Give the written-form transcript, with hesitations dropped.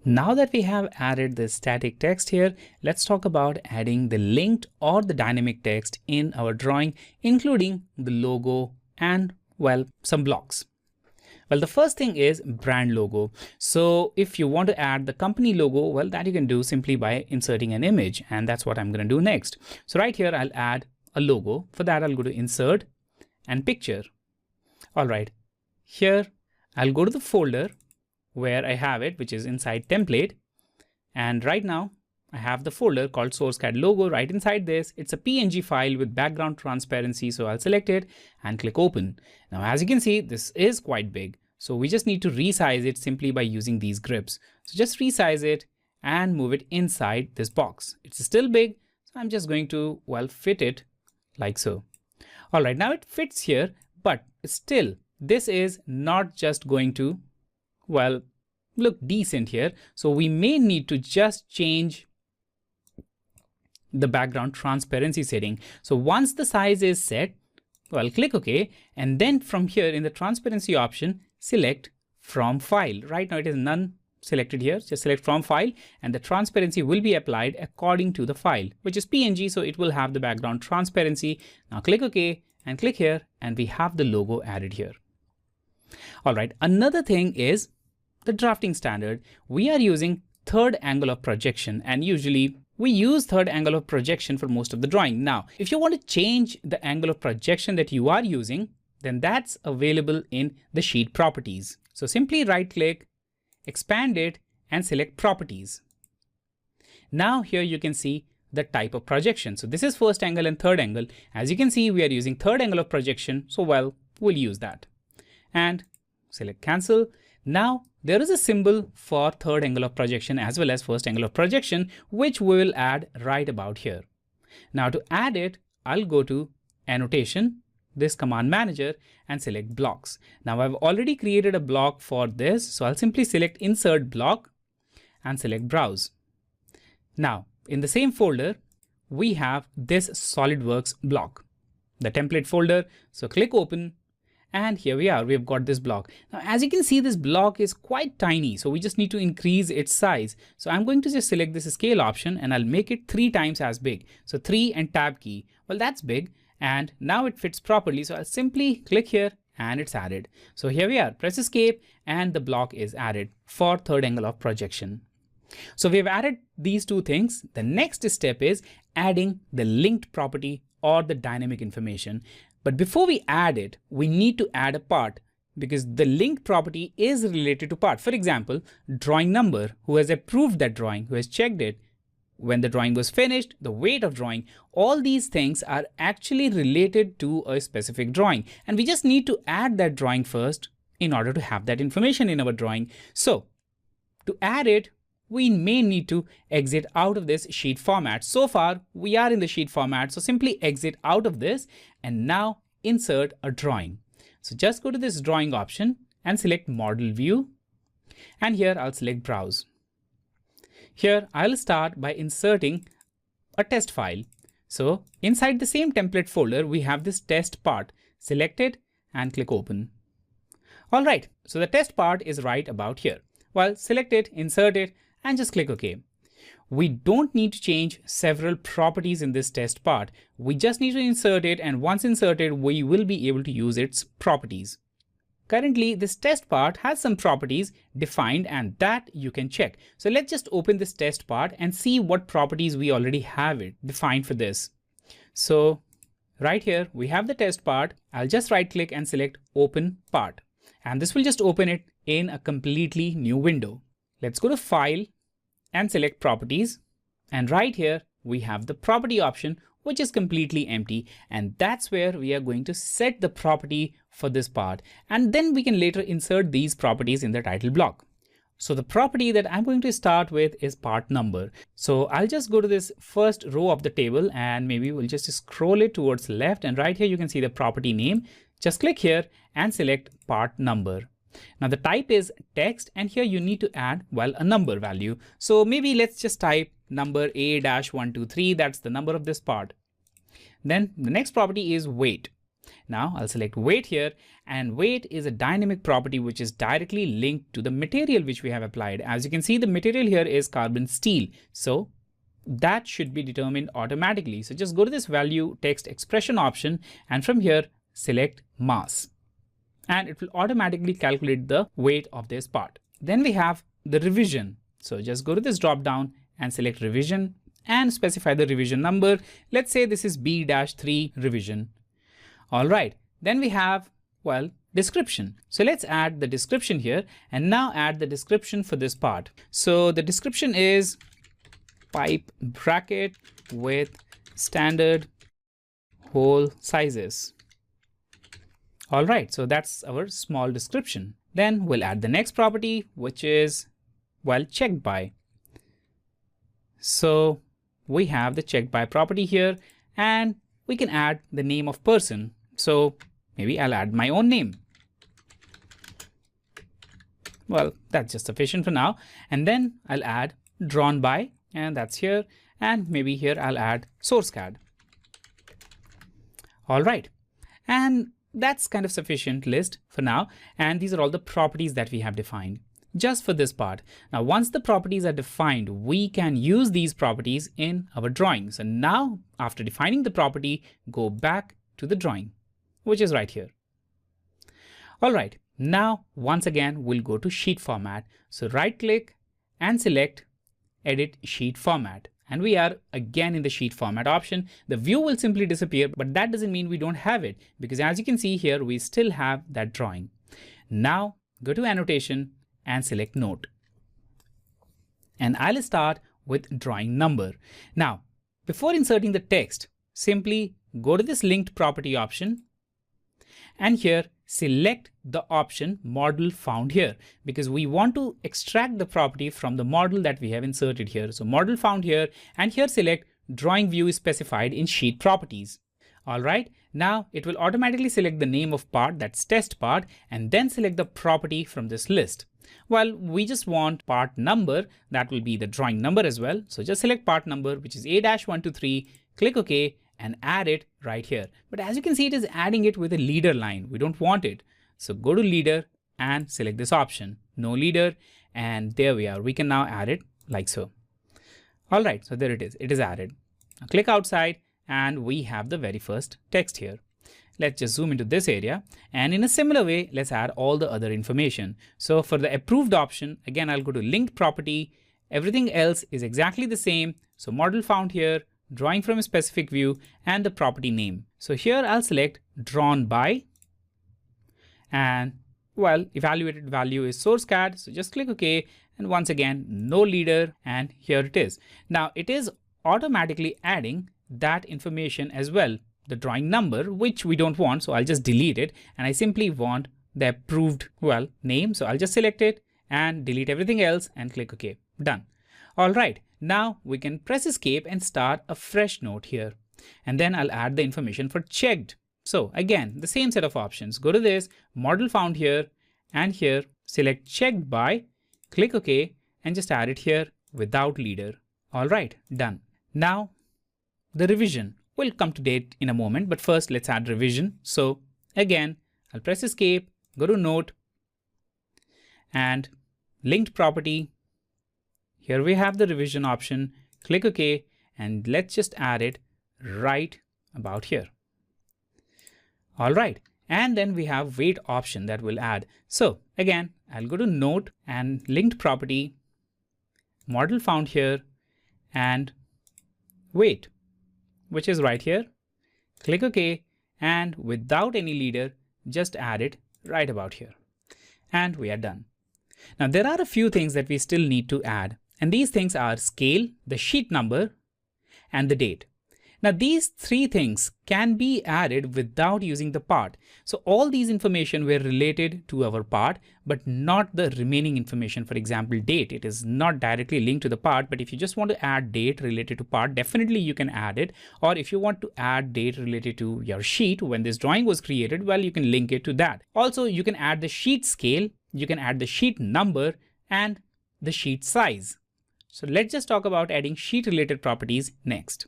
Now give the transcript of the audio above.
Now that we have added the static text here, let's talk about adding the linked or the dynamic text in our drawing, including the logo and, well, some blocks. Well, the first thing is brand logo. So if you want to add the company logo, well, that you can do simply by inserting an image, and that's what I'm going to do next. So right here, I'll add a logo. For that, I'll go to Insert and Picture. All right, here I'll go to the folder where I have it, which is inside template. And right now I have the folder called SourceCAD logo. Right inside this, it's a PNG file with background transparency. So I'll select it and click open. Now, as you can see, this is quite big. So we just need to resize it simply by using these grips. So just resize it and move it inside this box. It's still big. So I'm just going to, well, fit it like so. All right, now it fits here, but still this is not just going to, well, look decent here. So we may need to just change the background transparency setting. So once the size is set, well, click OK. And then from here in the transparency option, select from file. Right now it is none selected here. Just select from file and the transparency will be applied according to the file, which is PNG. So it will have the background transparency. Now click OK and click here and we have the logo added here. All right. Another thing is the drafting standard. We are using third angle of projection, and usually we use third angle of projection for most of the drawing. Now, if you want to change the angle of projection that you are using, then that's available in the sheet properties. So simply right click, expand it and select properties. Now here you can see the type of projection. So this is first angle and third angle. As you can see, we are using third angle of projection. So well, we'll use that and select cancel. Now there is a symbol for third angle of projection as well as first angle of projection, which we will add right about here. Now to add it, I'll go to annotation, this command manager and select blocks. Now I've already created a block for this. So I'll simply select insert block and select browse. Now in the same folder, we have this SolidWorks block, the template folder. So click open. And here we are, we've got this block. Now, as you can see, this block is quite tiny. So we just need to increase its size. So I'm going to just select this scale option and I'll make it 3 times as big. So 3 and tab key. Well, that's big. And now it fits properly. So I'll simply click here and it's added. So here we are, press escape and the block is added for third angle of projection. So we've added these two things. The next step is adding the linked property or the dynamic information. But before we add it, we need to add a part because the linked property is related to part. For example, drawing number, who has approved that drawing, who has checked it, when the drawing was finished, the weight of drawing, all these things are actually related to a specific drawing. And we just need to add that drawing first in order to have that information in our drawing. So to add it, we may need to exit out of this sheet format. So far, we are in the sheet format. So simply exit out of this and now insert a drawing. So just go to this drawing option and select model view. And here I'll select browse. Here I'll start by inserting a test file. So inside the same template folder, we have this test part. Select it and click open. All right, so the test part is right about here. Well, select it, insert it, and just click OK. We don't need to change several properties in this test part. We just need to insert it, and once inserted, we will be able to use its properties. Currently, this test part has some properties defined and that you can check. So let's just open this test part and see what properties we already have it defined for this. So right here, we have the test part. I'll just right click and select open part. And this will just open it in a completely new window. Let's go to file and select properties. And right here, we have the property option, which is completely empty. And that's where we are going to set the property for this part. And then we can later insert these properties in the title block. So the property that I'm going to start with is part number. So I'll just go to this first row of the table and maybe we'll just scroll it towards left. And right here, you can see the property name. Just click here and select part number. Now the type is text and here you need to add, well, a number value. So maybe let's just type number A-123. That's the number of this part. Then the next property is weight. Now I'll select weight here, and weight is a dynamic property which is directly linked to the material which we have applied. As you can see, the material here is carbon steel. So that should be determined automatically. So just go to this value text expression option, and from here select mass, and it will automatically calculate the weight of this part. Then we have the revision. So just go to this drop down and select revision and specify the revision number. Let's say this is B-3 revision. All right, then we have, well, description. So let's add the description here, and now add the description for this part. So the description is pipe bracket with standard hole sizes. All right, so that's our small description. Then we'll add the next property, which is, well, checked by. So we have the checked by property here, and we can add the name of person. So maybe I'll add my own name. Well, that's just sufficient for now. And then I'll add drawn by, and that's here. And maybe here I'll add source CAD. All right. And that's kind of sufficient list for now. And these are all the properties that we have defined just for this part. Now, once the properties are defined, we can use these properties in our drawing. So now, after defining the property, go back to the drawing, which is right here. All right, now once again, we'll go to sheet format. So right click and select edit sheet format. And we are again in the sheet format option. The view will simply disappear, but that doesn't mean we don't have it, because as you can see here, we still have that drawing. Now go to annotation and select note. And I'll start with drawing number. Now, before inserting the text, simply go to this linked property option, and here select the option model found here, because we want to extract the property from the model that we have inserted here. So model found here, and here select drawing view is specified in sheet properties. All right, now it will automatically select the name of part, that's test part, and then select the property from this list. Well, we just want part number, that will be the drawing number as well. So just select part number, which is A-123, click OK, and add it right here. But as you can see, it is adding it with a leader line. We don't want it. So go to leader and select this option, no leader, and there we are. We can now add it like so. All right, so there it is added. Now click outside, and we have the very first text here. Let's just zoom into this area, and in a similar way, let's add all the other information. So for the approved option, again, I'll go to linked property. Everything else is exactly the same. So model found here, drawing from a specific view, and the property name. So here I'll select drawn by, and well, evaluated value is source CAD. So just click OK, and once again, no leader, and here it is. Now it is automatically adding that information as well, the drawing number, which we don't want. So I'll just delete it, and I simply want the approved, well, name. So I'll just select it and delete everything else and click OK. Done. All right, now we can press escape and start a fresh note here. And then I'll add the information for checked. So again, the same set of options. Go to this model found here, and here select checked by, click OK, and just add it here without leader. All right, done. Now the revision will come to date in a moment, but first let's add revision. So again, I'll press escape, go to note, and linked property. Here we have the revision option, click OK, and let's just add it right about here. All right, and then we have weight option that we'll add. So again, I'll go to note and linked property, model found here, and weight, which is right here. Click OK, and without any leader, just add it right about here. And we are done. Now there are a few things that we still need to add, and these things are scale, the sheet number, and the date. Now these three things can be added without using the part. So all these information were related to our part, but not the remaining information. For example, date, it is not directly linked to the part, but if you just want to add date related to part, definitely you can add it. Or if you want to add date related to your sheet when this drawing was created, well, you can link it to that. Also, you can add the sheet scale, you can add the sheet number, and the sheet size. So let's just talk about adding sheet related properties next.